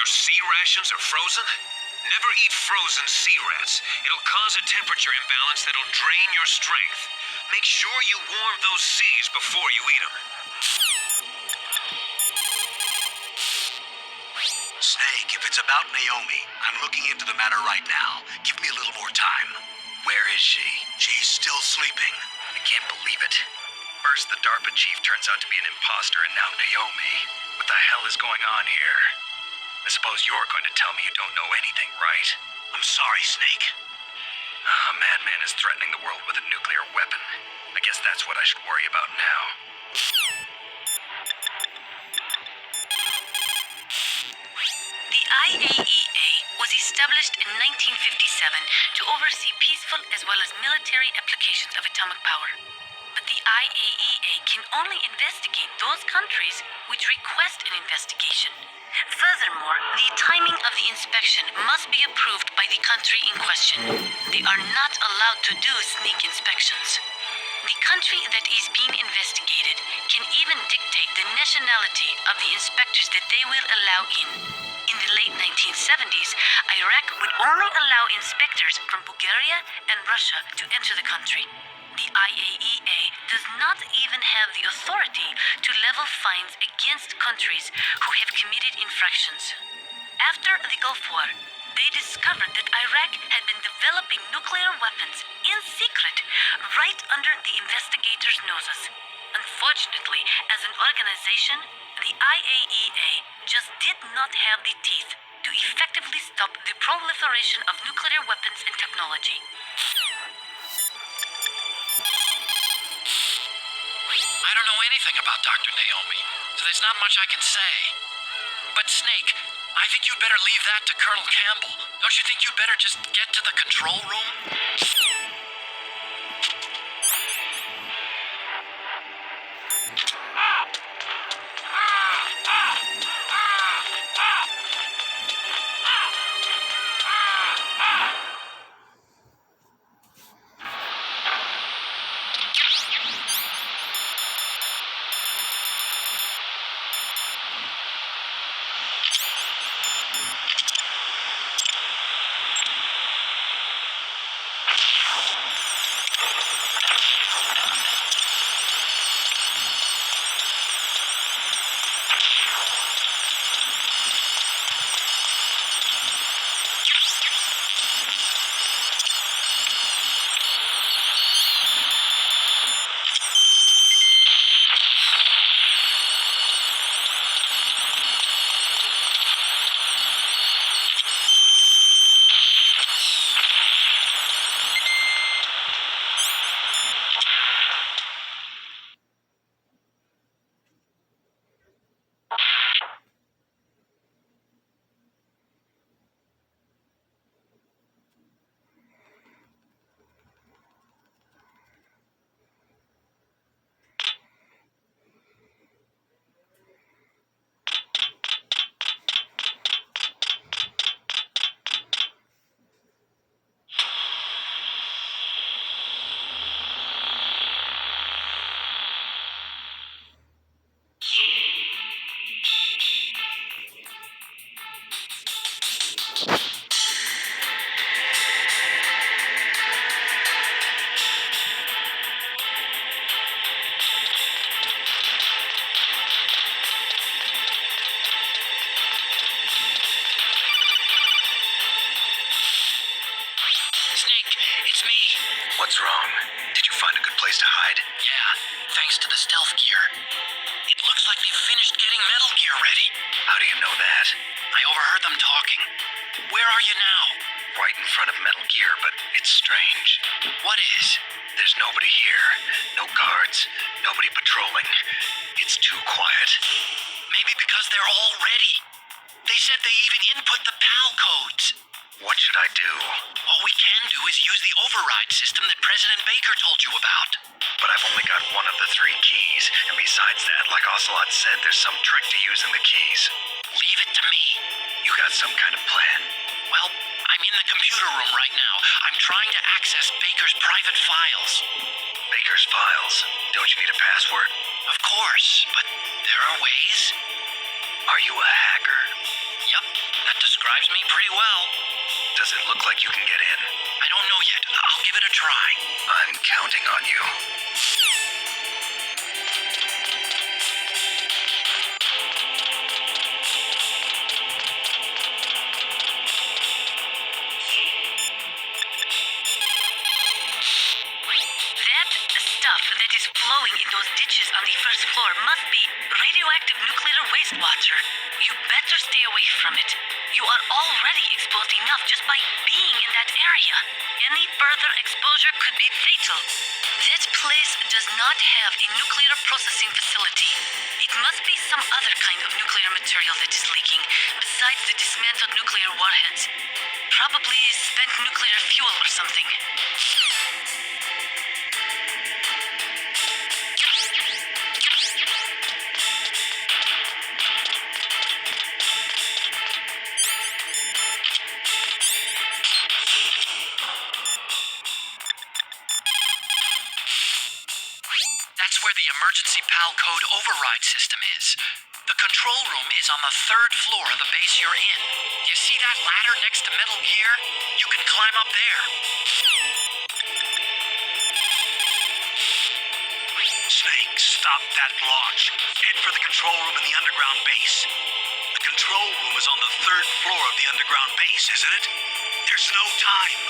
Your sea rations are frozen? Never eat frozen sea rats. It'll cause a temperature imbalance that'll drain your strength. Make sure you warm those seas before you eat them. Snake, if it's about Naomi, I'm looking into the matter right now. Give me a little more time. Where is she? She's still sleeping. I can't believe it. First, the DARPA chief turns out to be an imposter, and now Naomi. What the hell is going on here? I suppose you're going to tell me you don't know anything, right? I'm sorry, Snake. A madman is threatening the world with a nuclear weapon. I guess that's what I should worry about now. The IAEA was established in 1957 to oversee peaceful as well as military applications of atomic power. But the IAEA can only investigate those countries which request an investigation. Furthermore, the timing of the inspection must be approved by the country in question. They are not allowed to do sneak inspections. The country that is being investigated can even dictate the nationality of the inspectors that they will allow in. In the late 1970s, Iraq would only allow inspectors from Bulgaria and Russia to enter the country. The IAEA does not even have the authority to level fines against countries who have committed infractions. After the Gulf War, they discovered that Iraq had been developing nuclear weapons in secret right under the investigators' noses. Unfortunately, as an organization, the IAEA just did not have the teeth to effectively stop the proliferation of nuclear weapons and technology. I don't know anything about Dr. Naomi, so there's not much I can say. But Snake, I think you'd better leave that to Colonel Campbell. Don't you think you'd better just get to the control room? What's wrong? Did you find a good place to hide? Yeah, thanks to the stealth gear. It looks like they've finished getting Metal Gear ready. How do you know that? I overheard them talking. Where are you now? Right in front of Metal Gear, but it's strange. What is? There's nobody here. No guards. Nobody patrolling. It's too quiet. Maybe because they're all ready. They said they even input the PAL codes. What should I do? All we can do is use the override system that President Baker told you about. But I've only got one of the 3 keys, and besides that, like Ocelot said, there's some trick to using the keys. Leave it to me. You got some kind of plan? Well, I'm in the computer room right now. I'm trying to access Baker's private files. Baker's files? Don't you need a password? Of course, but there are ways. Are you a hacker? Yup, that describes me pretty well. Does it look like you can get in? I don't know yet. I'll give it a try. I'm counting on you. That stuff that is flowing in those ditches on the first floor must be radioactive nuclear wastewater. You better stay away from it. You are already exposed enough just by being in that area. Any further exposure could be fatal. That place does not have a nuclear processing facility. It must be some other kind of nuclear material that is leaking, besides the dismantled nuclear warheads. Probably spent nuclear fuel or something. That's where the emergency PAL code override system is. The control room is on the 3rd floor of the base you're in. You see that ladder next to Metal Gear? You can climb up there. Snake, stop that launch. Head for the control room in the underground base. The control room is on the 3rd floor of the underground base, isn't it? There's no time.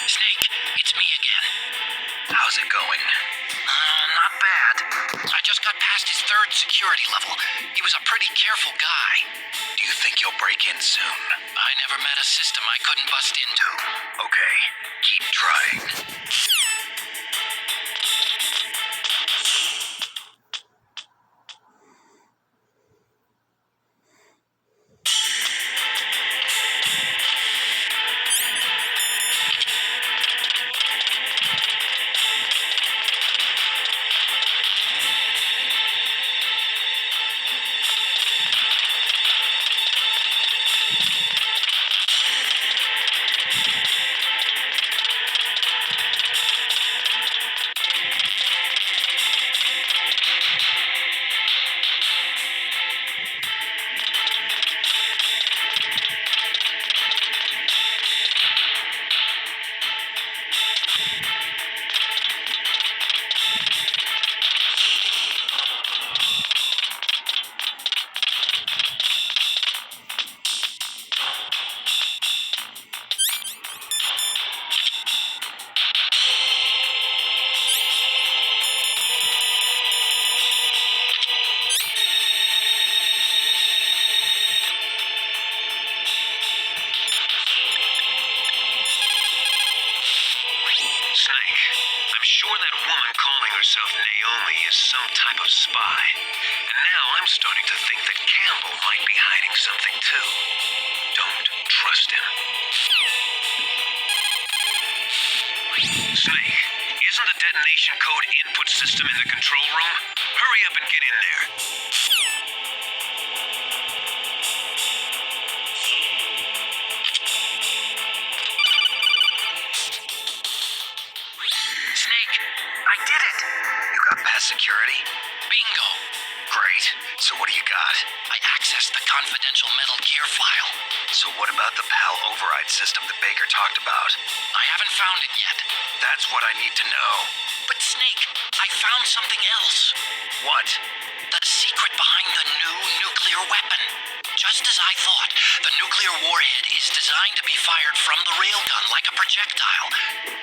Snake, it's me again. How's it going? Not bad. I just got past his 3rd security level. He was a pretty careful guy. Do you think you'll break in soon? I never met a system I couldn't bust into. Okay, keep trying. Snake, I'm sure that woman calling herself Naomi is some type of spy. And now I'm starting to think that Campbell might be hiding something too. Don't trust him. Snake, isn't the detonation code input system in the control room? Hurry up and get in there. Snake, I did it! You got past security? Bingo! Great. So what do you got? I accessed the confidential Metal Gear file. So what about the PAL override system that Baker talked about? I haven't found it yet. That's what I need to know. But Snake, I found something else. What? The secret behind the new nuclear weapon. Just as I thought, the nuclear warhead is designed to be fired from the railgun like a projectile.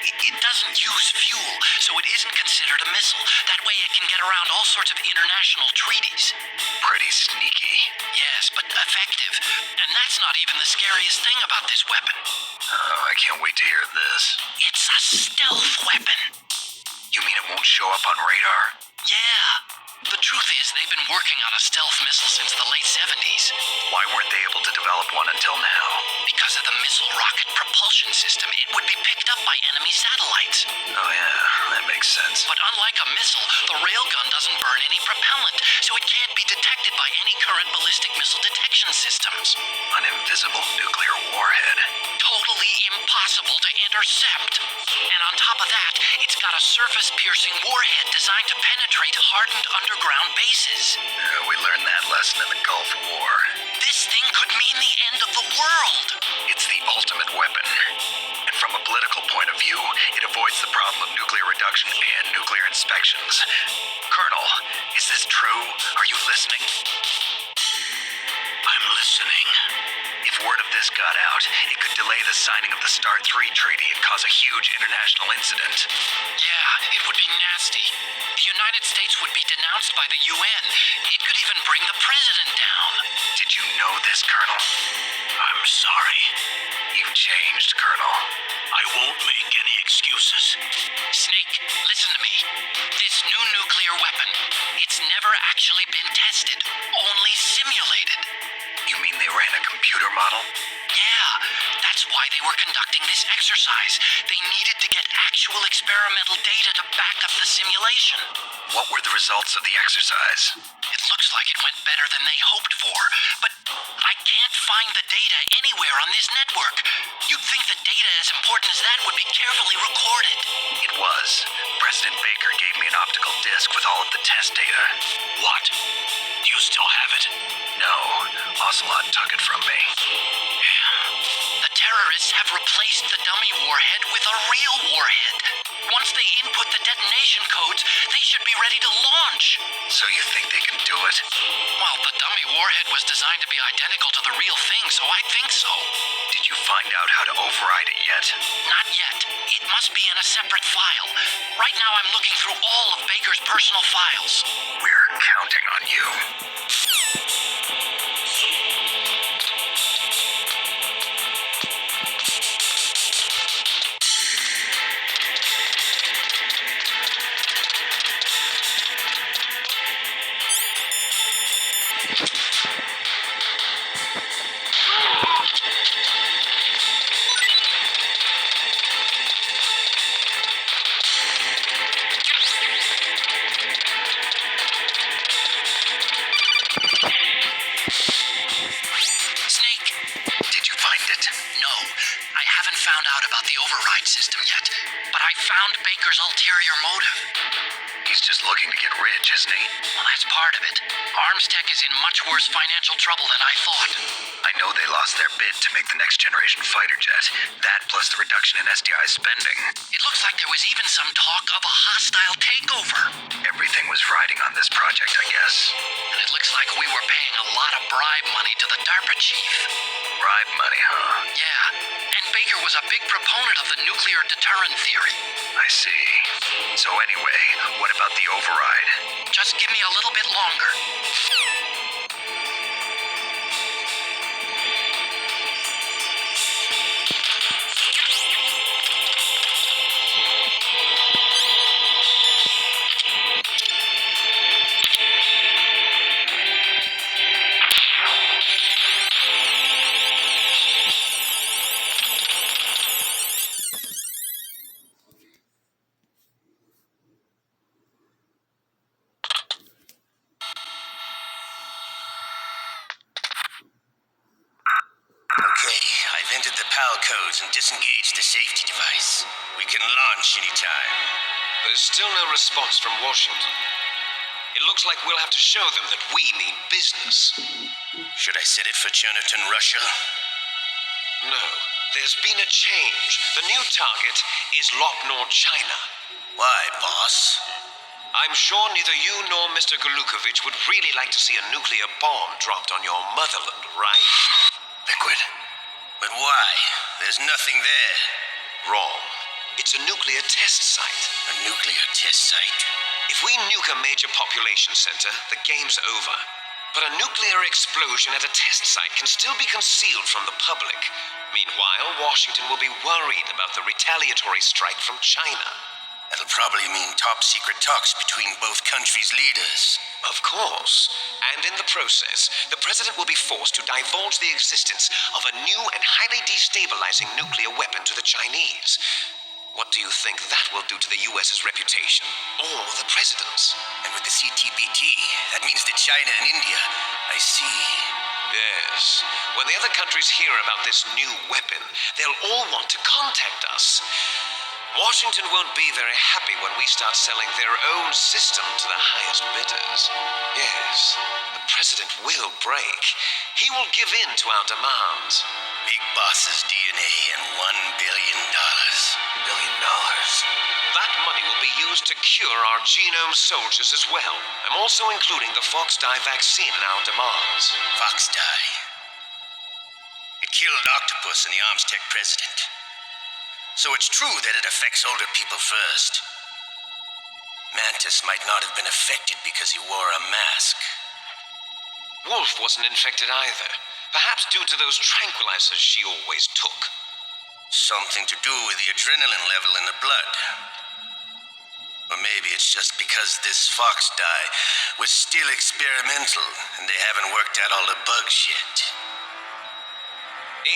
It doesn't use fuel, so it isn't considered a missile. That way it can get around all sorts of international treaties. Pretty sneaky. Yes, but effective. And that's not even the scariest thing about this weapon. Oh, I can't wait to hear this. It's a stealth weapon. You mean it won't show up on radar? Yeah. The truth is, they've been working on a stealth missile since the late 70s. Why weren't they able to develop one until now? Because of the missile rocket propulsion system, it would be picked up by enemy satellites. Oh yeah, that makes sense. But unlike a missile, the railgun doesn't burn any propellant, so it can't be detected by any current ballistic missile detection systems. An invisible nuclear warhead. Totally impossible to intercept. And on top of that, it's got a surface-piercing warhead designed to penetrate hardened underground bases. We learned that lesson in the Gulf War. This thing could mean the end of the world. It's the ultimate weapon. And from a political point of view, it avoids the problem of nuclear reduction and nuclear inspections. Colonel, is this true? Are you listening? I'm listening. If word of this got out, it could delay the signing of the START 3 treaty and cause a huge international incident. Yeah, it would be nasty. The United States would be denounced by the UN. It could even bring the president down. Did you know this, Colonel? I'm sorry. You've changed, Colonel. I won't make any excuses. Snake, listen to me. This new nuclear weapon, it's never actually been tested, only simulated. You mean they ran a computer model? Yeah, that's why they were conducting this exercise. They needed to get actual experimental data to back up the simulation. What were the results of the exercise? It looks like it went better than they hoped for, but I can't find the data anywhere on this network. You'd think the data as important as that would be carefully recorded. It was. President Baker gave me an optical disc with all of the test data. What? Do you still have it? No, Ocelot took it from me. The terrorists have replaced the dummy warhead with a real warhead. Once they input the detonation codes, they should be ready to launch. So you think they can do it? Well, the dummy warhead was designed to be identical to the real thing, so I think so. Did you find out how to override it yet? Not yet. It must be in a separate file. Right now I'm looking through all of Baker's personal files. We're counting on you. Snake, Did you find it? no, I haven't found out about the override system yet, but I found Baker's ulterior motive. He's just looking to get rich, isn't he? Well, that's part of it. Arms Tech is in much worse financial trouble than I thought. I know they lost their bid to make the next generation fighter jet. That plus the reduction in SDI spending. It looks like there was even some talk of a hostile takeover. Everything was riding on this project, I guess. And it looks like we were paying a lot of bribe money to the DARPA chief. Bribe money, huh? Yeah, and Baker was a big proponent of the nuclear deterrent theory. I see. So anyway, what about the override? Just give me a little bit longer. Okay, I've entered the PAL codes and disengaged the safety device. We can launch anytime. There's still no response from Washington. It looks like we'll have to show them that we mean business. Should I set it for Cherniton, Russia? No, there's been a change. The new target is Lopnor, China. Why, boss? I'm sure neither you nor Mr. Golukovich would really like to see a nuclear bomb dropped on your motherland, right? Liquid. But why? There's nothing there. Wrong. It's a nuclear test site. A nuclear test site? If we nuke a major population center, the game's over. But a nuclear explosion at a test site can still be concealed from the public. Meanwhile, Washington will be worried about the retaliatory strike from China. That'll probably mean top-secret talks between both countries' leaders. Of course. And in the process, the president will be forced to divulge the existence of a new and highly destabilizing nuclear weapon to the Chinese. What do you think that will do to the US's reputation? Or the president's? And with the CTBT, that means that China and India. I see. Yes. When the other countries hear about this new weapon, they'll all want to contact us. Washington won't be very happy when we start selling their own system to the highest bidders. Yes, the president will break. He will give in to our demands. Big Boss's DNA and $1 billion. $1 billion? That money will be used to cure our genome soldiers as well. I'm also including the Fox dye vaccine in our demands. Fox dye. It killed Octopus and the Arms Tech president. So it's true that it affects older people first. Mantis might not have been affected because he wore a mask. Wolf wasn't infected either. Perhaps due to those tranquilizers she always took. Something to do with the adrenaline level in the blood. Or maybe it's just because this Fox dye was still experimental and they haven't worked out all the bugs yet.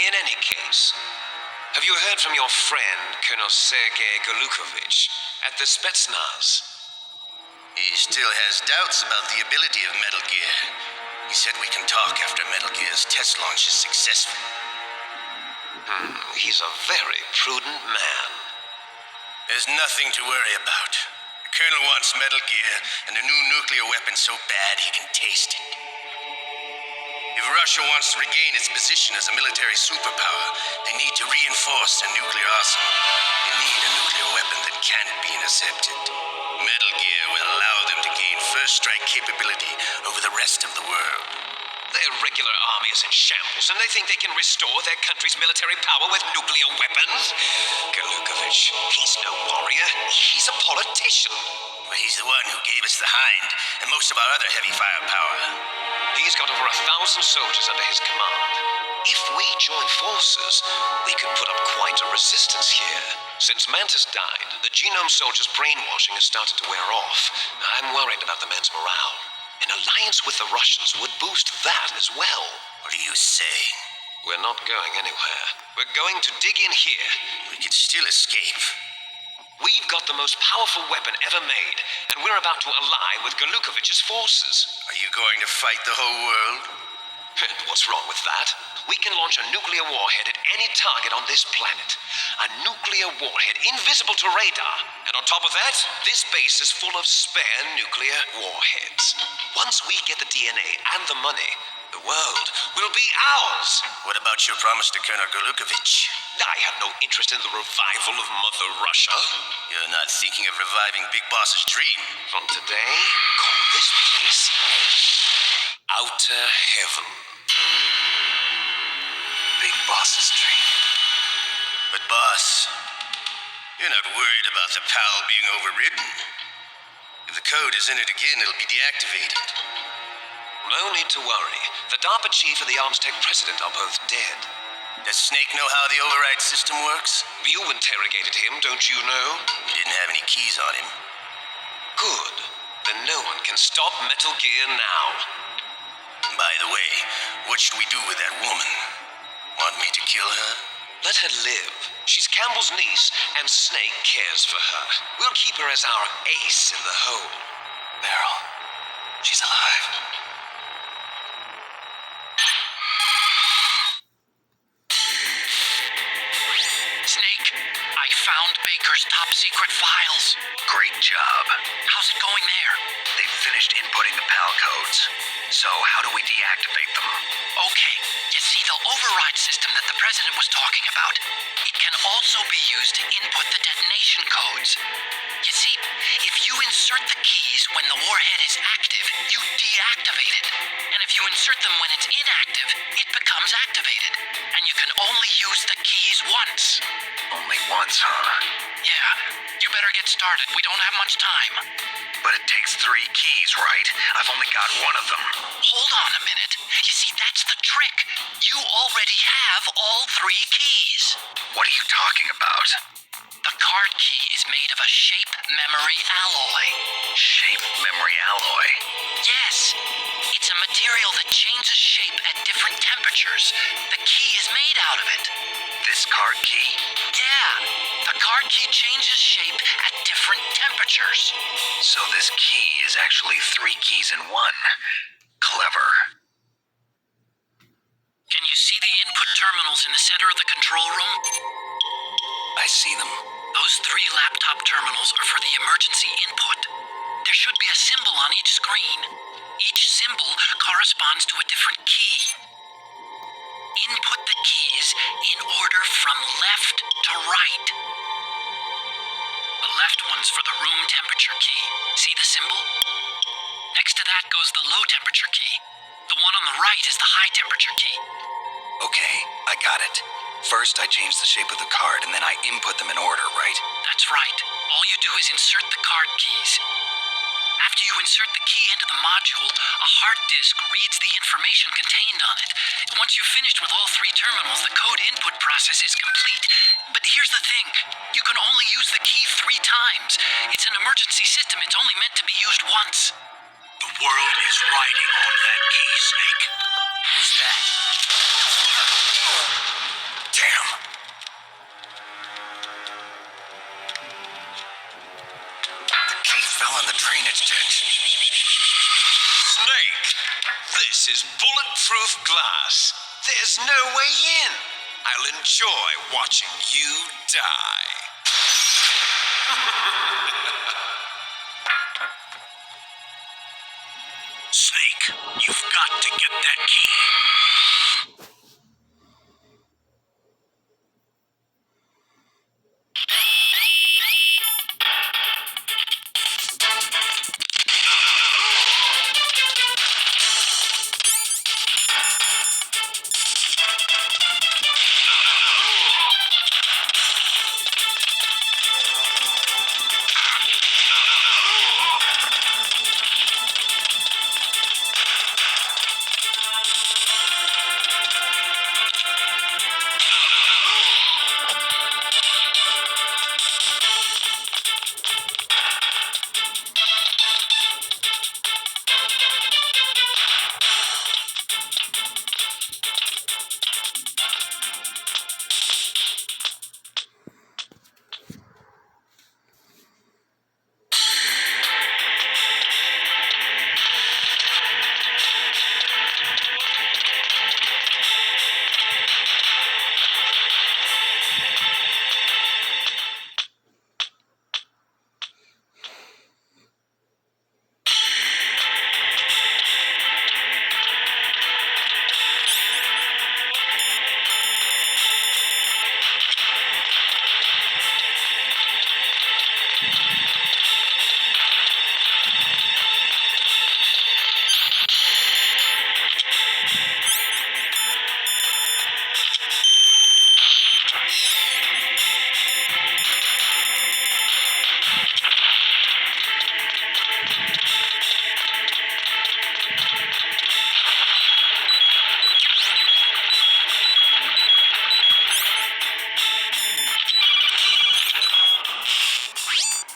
In any case, have you heard from your friend, Colonel Sergei Golukovich, at the Spetsnaz? He still has doubts about the ability of Metal Gear. He said we can talk after Metal Gear's test launch is successful. He's a very prudent man. There's nothing to worry about. The Colonel wants Metal Gear and a new nuclear weapon so bad he can taste it. If Russia wants to regain its position as a military superpower, they need to reinforce their nuclear arsenal. They need a nuclear weapon that can't be intercepted. Metal Gear will allow them to gain first strike capability over the rest of the world. Their regular army is in shambles, and they think they can restore their country's military power with nuclear weapons? Golukovich, he's no warrior. He's a politician. Well, he's the one who gave us the Hind and most of our other heavy firepower. He's got over 1,000 soldiers under his command. If we join forces, we could put up quite a resistance here. Since Mantis died, the genome soldiers' brainwashing has started to wear off. I'm worried about the men's morale. An alliance with the Russians would boost that as well. What are you saying? We're not going anywhere. We're going to dig in here. We could still escape. We've got the most powerful weapon ever made, and we're about to ally with Golukovich's forces. Are you going to fight the whole world? What's wrong with that? We can launch a nuclear warhead at any target on this planet. A nuclear warhead invisible to radar. And on top of that, this base is full of spare nuclear warheads. Once we get the DNA and the money, the world will be ours. What about your promise to Colonel Golukovich? I have no interest in the revival of Mother Russia. You're not thinking of reviving Big Boss's dream. From today, call this place Outer Heaven. Big Boss's dream. But boss, you're not worried about the PAL being overridden. If the code is entered again, it'll be deactivated. No need to worry. The DARPA chief and the Arms Tech president are both dead. Does Snake know how the override system works? You interrogated him, don't you know? He didn't have any keys on him. Good. Then no one can stop Metal Gear now. By the way, what should we do with that woman? Want me to kill her? Let her live. She's Campbell's niece, and Snake cares for her. We'll keep her as our ace in the hole. Meryl, she's alive. Snake, I found Baker's top secret files. Great job. How's it going there? They've finished inputting the PAL codes. So how do we deactivate them? Okay, you see the override system that the president was talking about? It can also be used to input the detonation codes. You see, if you insert the keys when the warhead is active, you deactivate it. And if you insert them when it's inactive, it becomes activated. And you can only use the keys once. Only once, huh? Yeah, you better get started. We don't have much time. But it takes 3 keys, right? I've only got one of them. Hold on a minute. You see, that's the trick. You already have all 3 keys. What are you talking about? The card key is made of a shape memory alloy. Shape memory alloy. Yes, it's a material that changes shape at different temperatures. The key is made out of it. This card key? Yeah, the card key changes shape at different temperatures. So this key is actually 3 keys in one. Clever. Can you see the input terminals in the center of the control room? I see them. Those 3 laptop terminals are for the emergency input. There should be a symbol on each screen. Each symbol corresponds to a different key. Input the keys in order from left to right. The left one's for the room temperature key. See the symbol? Next to that goes the low temperature key. The one on the right is the high temperature key. Okay, I got it. First, I change the shape of the card, and then I input them in order, right? That's right. All you do is insert the card keys. After you insert the key into the module, a hard disk reads the information contained on it. Once you've finished with all 3 terminals, the code input process is complete. But here's the thing. You can only use the key 3 times. It's an emergency system. It's only meant to be used once. The world is riding on that key, Snake. Who's that? Damn! The key fell in the drainage ditch. Snake, this is bulletproof glass. There's no way in. I'll enjoy watching you die. Snake, you've got to get that key.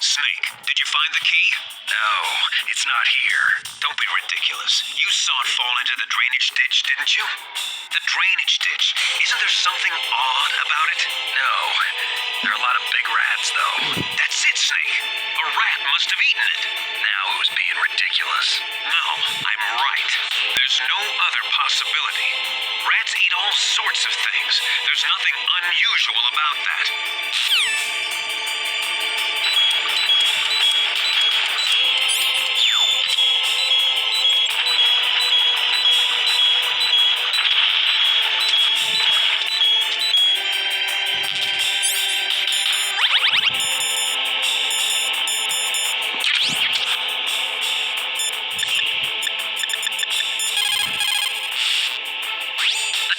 Snake, did you find the key? No, it's not here. Don't be ridiculous. You saw it fall into the drainage ditch, didn't you? The drainage ditch. Isn't there something odd about it? No. There are a lot of big rats, though. That's it, Snake. A rat must have eaten it. Now who's being ridiculous? No, I'm right. There's no other possibility. Rats eat all sorts of things. There's nothing unusual about that.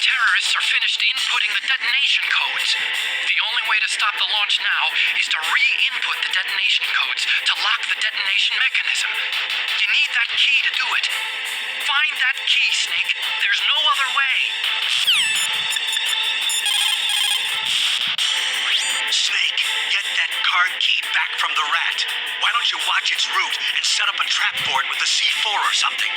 Terrorists are finished inputting the detonation codes. The only way to stop the launch now is to re-input the detonation codes to lock the detonation mechanism. You need that key to do it. Find that key, Snake. There's no other way. Snake, get that card key back from the rat. Why don't you watch its route and set up a trap for it with a C4 or something?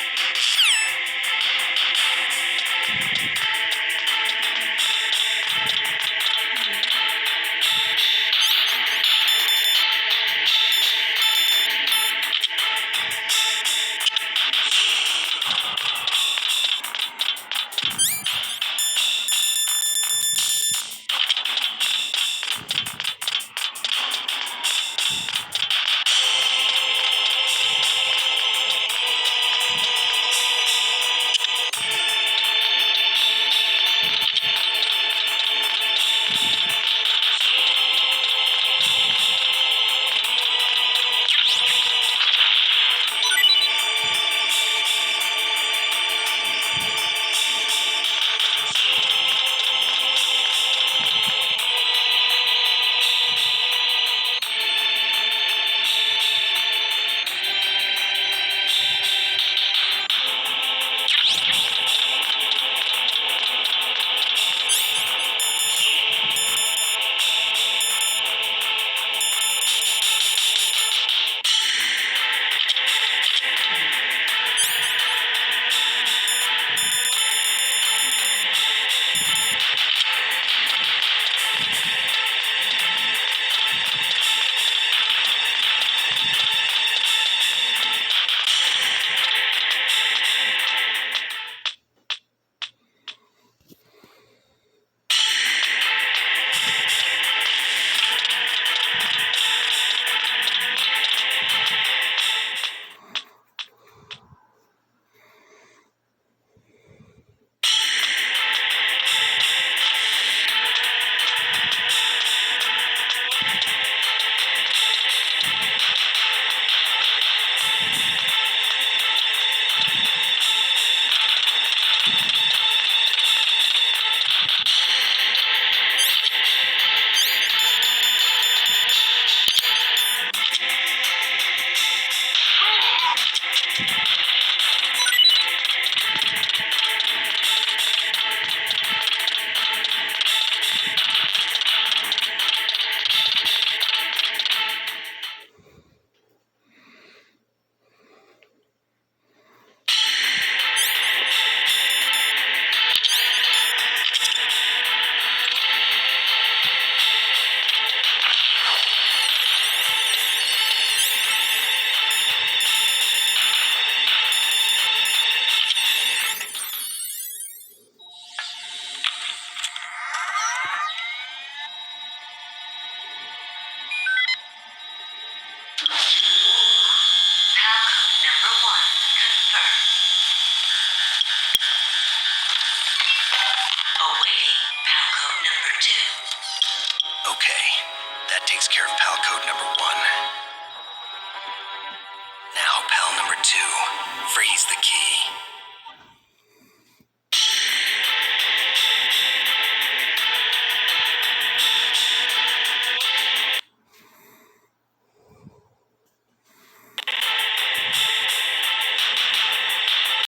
Okay, that takes care of pal code number 1. Now, pal number 2, freeze the key.